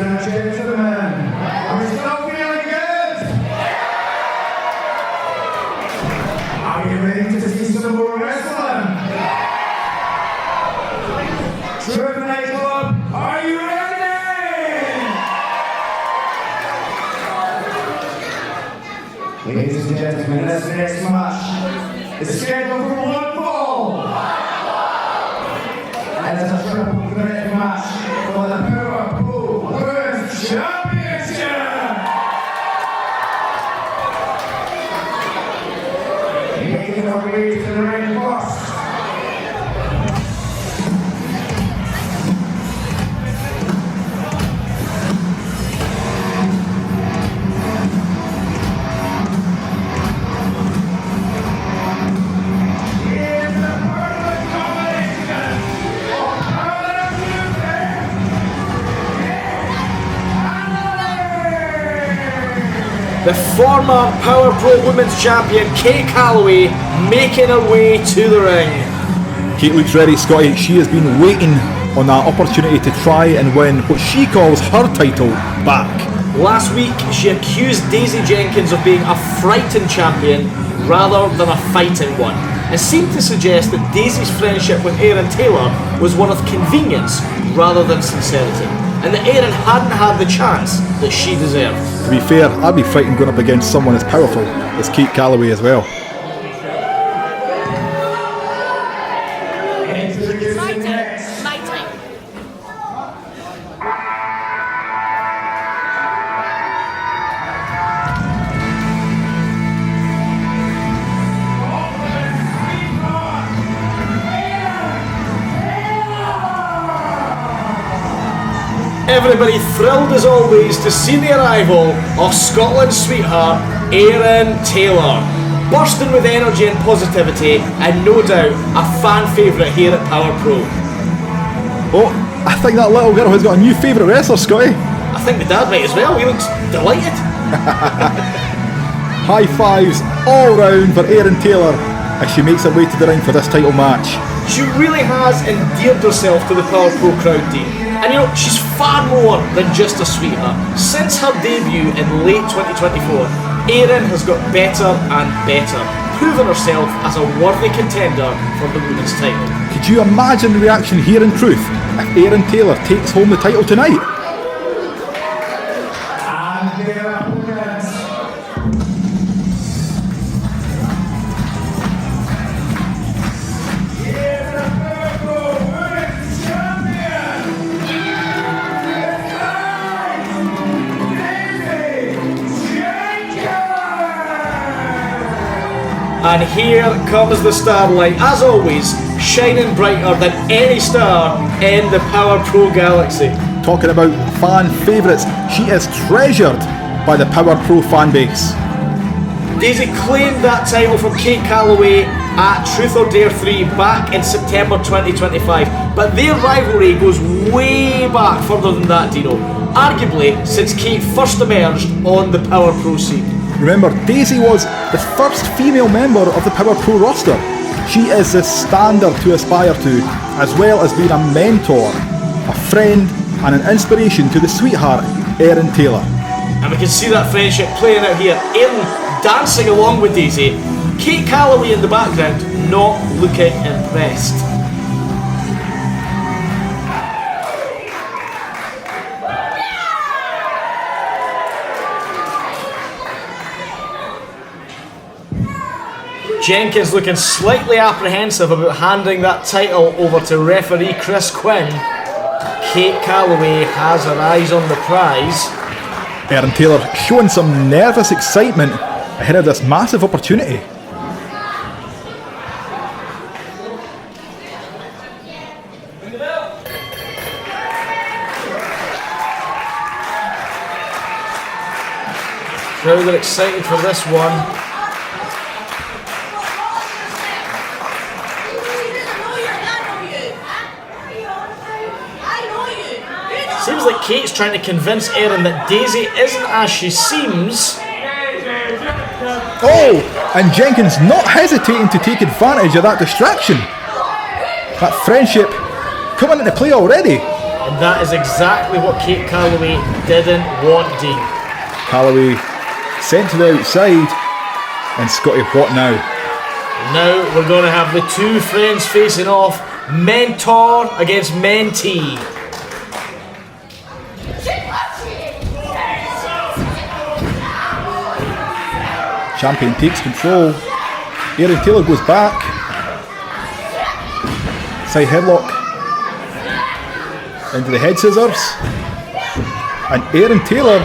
and gentlemen, are we still feeling good? Are you ready to see some more wrestling? True nightclub, are you ready? Ladies and gentlemen, this next match is scheduled for one fall. And it's a triple threat match for the Power Pro Women's Championship. Making our way to the ring first. The former Power Pro Women's Champion, Kate Calloway, making her way to the ring. Kate looks ready, Scotty. She has been waiting on that opportunity to try and win what she calls her title back. Last week, she accused Daisy Jenkins of being a frightened champion rather than a fighting one, and seemed to suggest that Daisy's friendship with Aerin Taylor was one of convenience rather than sincerity, and that Aerin hadn't had the chance that she deserved. To be fair, I'd be frightened going up against someone as powerful as Kate Calloway as well. My time. Everybody thrilled as always to see the arrival of Scotland's sweetheart, Aerin Taylor. Bursting with energy and positivity, and no doubt a fan favourite here at Power Pro. Oh, I think that little girl has got a new favourite wrestler, Scotty. I think the dad might as well, he looks delighted. High fives all round for Aerin Taylor as she makes her way to the ring for this title match. She really has endeared herself to the Power Pro crowd, Dean. And you know, she's far more than just a sweetheart. Since her debut in late 2024, Aerin has got better and better, proving herself as a worthy contender for the women's title. Could you imagine the reaction here in truth if Aerin Taylor takes home the title tonight? And their opponents. Here's the Power Pro Women's Champion. And here comes the starlight, as always, shining brighter than any star in the Power Pro galaxy. Talking about fan favourites, she is treasured by the Power Pro fan base. Daisy claimed that title from Kate Calloway at Truth or Dare 3 back in September 2025, but their rivalry goes way back further than that, Dino. Arguably since Kate first emerged on the Power Pro scene. Remember, Daisy was the first female member of the Power Pro roster. She is the standard to aspire to, as well as being a mentor, a friend and an inspiration to the sweetheart, Aerin Taylor. And we can see that friendship playing out here. Aerin dancing along with Daisy. Kate Calloway in the background, not looking impressed. Jenkins looking slightly apprehensive about handing that title over to referee Chris Quinn. Kate Calloway has her eyes on the prize. Aerin Taylor showing some nervous excitement ahead of this massive opportunity. Crowd are excited for this one. Seems like Kate's trying to convince Aerin that Daisy isn't as she seems. Oh, and Jenkins not hesitating to take advantage of that distraction. That friendship coming into play already. And that is exactly what Kate Calloway didn't want, Dean. Calloway sent to the outside, and Scotty, what now? Now we're going to have the two friends facing off, mentor against mentee. Champion takes control. Aerin Taylor goes back. Side headlock. Into the head scissors. And Aerin Taylor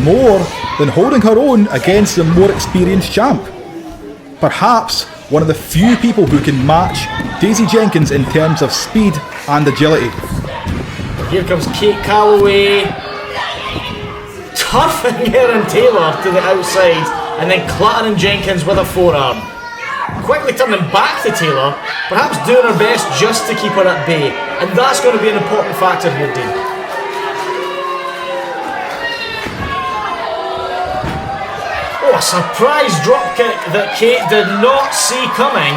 more than holding her own against the more experienced champ. Perhaps one of the few people who can match Daisy Jenkins in terms of speed and agility. Here comes Kate Calloway, turfing Aerin Taylor to the outside and then clattering Jenkins with a forearm. Quickly turning back to Taylor, perhaps doing her best just to keep her at bay. And that's going to be an important factor here, Dean. Oh, a surprise dropkick that Kate did not see coming.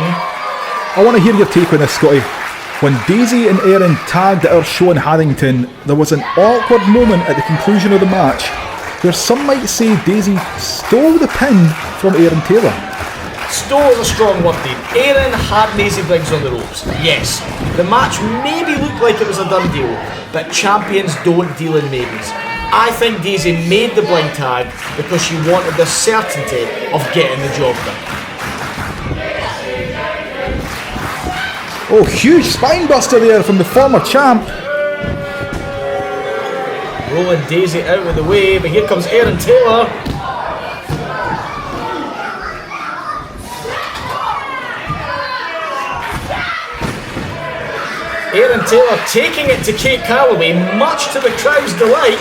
I want to hear your take on this, Scotty. When Daisy and Aerin tagged at our show in Haddington, there was an awkward moment at the conclusion of the match where some might say Daisy stole the pin from Aerin Taylor. Stole is a strong word, Dean. Aerin had Maisie Briggs on the ropes, yes. The match maybe looked like it was a done deal, but champions don't deal in maybes. I think Daisy made the blind tag because she wanted the certainty of getting the job done. Oh, huge spine buster there from the former champ. Rolling Daisy out of the way, but here comes Aerin Taylor. Aerin Taylor taking it to Kate Calloway, much to the crowd's delight.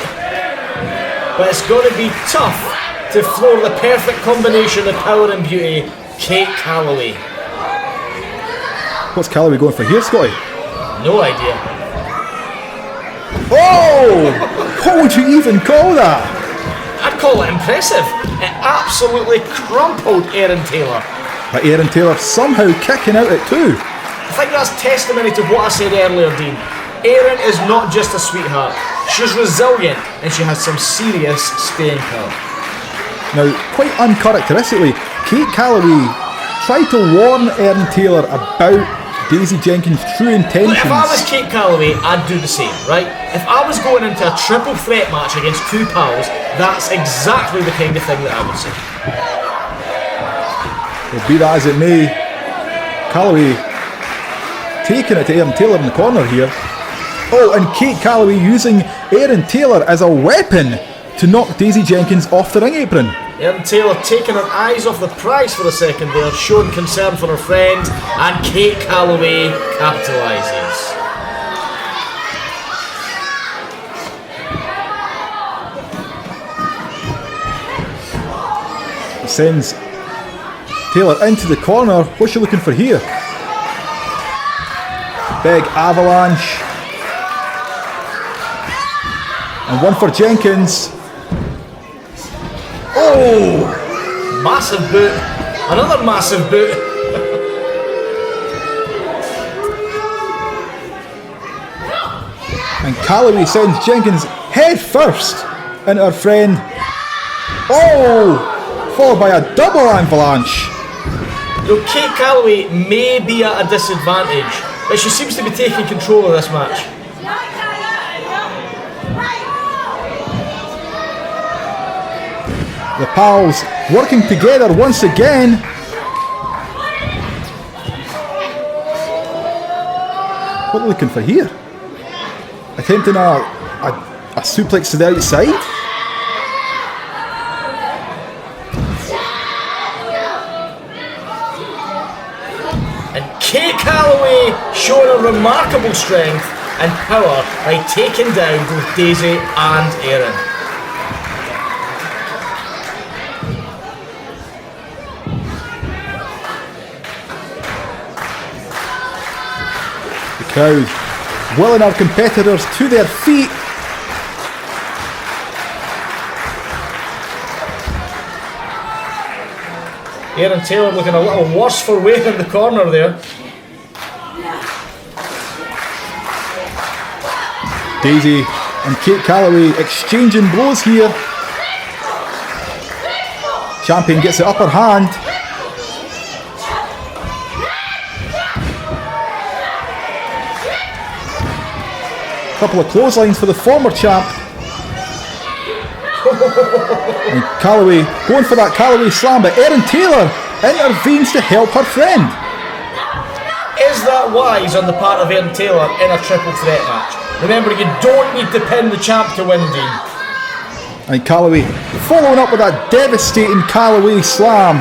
But it's going to be tough to floor the perfect combination of power and beauty, Kate Calloway. What's Calloway going for here, Scotty? No idea. Oh! What would you even call that? I'd call it impressive. It absolutely crumpled Aerin Taylor. But Aerin Taylor somehow kicking out at 2. I think that's testimony to what I said earlier, Dean. Aerin is not just a sweetheart. She's resilient and she has some serious staying power. Now, quite uncharacteristically, Kate Calloway tried to warn Aerin Taylor about Daisy Jenkins' true intentions. Look, if I was Kate Calloway, I'd do the same, right? If I was going into a triple threat match against two pals, that's exactly the kind of thing that I would say. Well, be that as it may, Calloway taking it to Aerin Taylor in the corner here. Oh, and Kate Calloway using Aerin Taylor as a weapon to knock Daisy Jenkins off the ring apron. Aerin Taylor taking her eyes off the prize for a second there, showing concern for her friend, and Kate Calloway capitalises. Sends Taylor into the corner. What's she looking for here? Big avalanche. And one for Jenkins. Oh! Massive boot. Another massive boot. And Calloway sends Jenkins head first into her friend. Oh! Followed by a double avalanche. You know, Kate Calloway may be at a disadvantage, but she seems to be taking control of this match. The pals working together once again. What are we looking for here? Attempting a suplex to the outside. And Kate Calloway showing a remarkable strength and power by taking down both Daisy and Aerin. Crowd willing our competitors to their feet. Aerin Taylor looking a little worse for wear in the corner there. Daisy and Kate Calloway exchanging blows here. Champion gets the upper hand. Couple of clotheslines for the former champ. And Calloway going for that Calloway slam, but Aerin Taylor intervenes to help her friend. Is that wise on the part of Aerin Taylor in a triple threat match? Remember, you don't need to pin the champ to win, Dean. And Calloway following up with that devastating Calloway slam.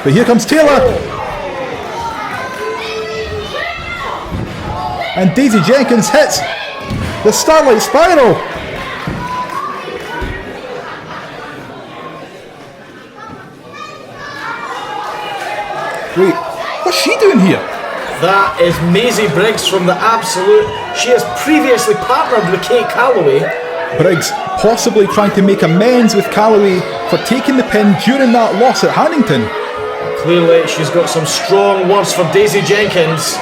But here comes Taylor. And Daisy Jenkins hits the Starlight Spiral. Wait, what's she doing here? That is Maisie Briggs from the Absolute. She has previously partnered with Kate Calloway. Briggs possibly trying to make amends with Calloway for taking the pin during that loss at Hannington. Clearly, she's got some strong words for Daisy Jenkins.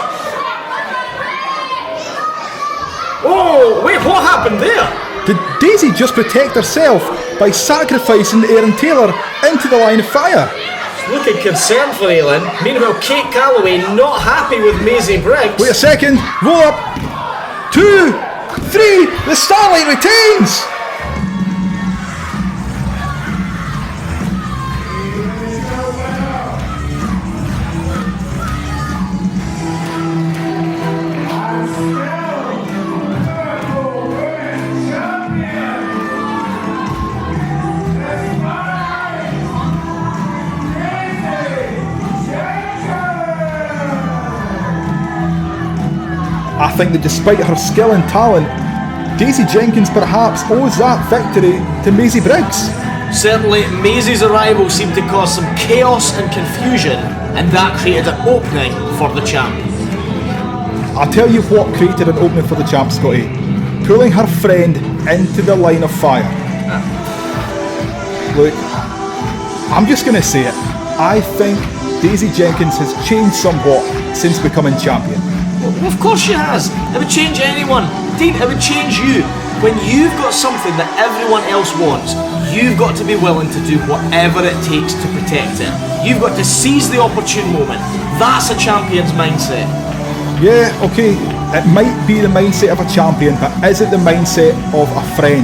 Oh, wait, what happened there? Did Daisy just protect herself by sacrificing Aerin Taylor into the line of fire? Looking concerned for Aerin. Meanwhile, Kate Calloway not happy with Maisie Briggs. Wait a second, roll up. 2, 3, the Starlight retains! I think that despite her skill and talent, Daisy Jenkins perhaps owes that victory to Maisie Briggs. Certainly, Maisie's arrival seemed to cause some chaos and confusion, and that created an opening for the champ. I'll tell you what created an opening for the champ, Scotty. Pulling her friend into the line of fire. Look, I'm just going to say it. I think Daisy Jenkins has changed somewhat since becoming champion. Well, of course she has. It would change anyone. Dean, it would change you. When you've got something that everyone else wants, you've got to be willing to do whatever it takes to protect it. You've got to seize the opportune moment. That's a champion's mindset. Yeah, okay, it might be the mindset of a champion, but is it the mindset of a friend?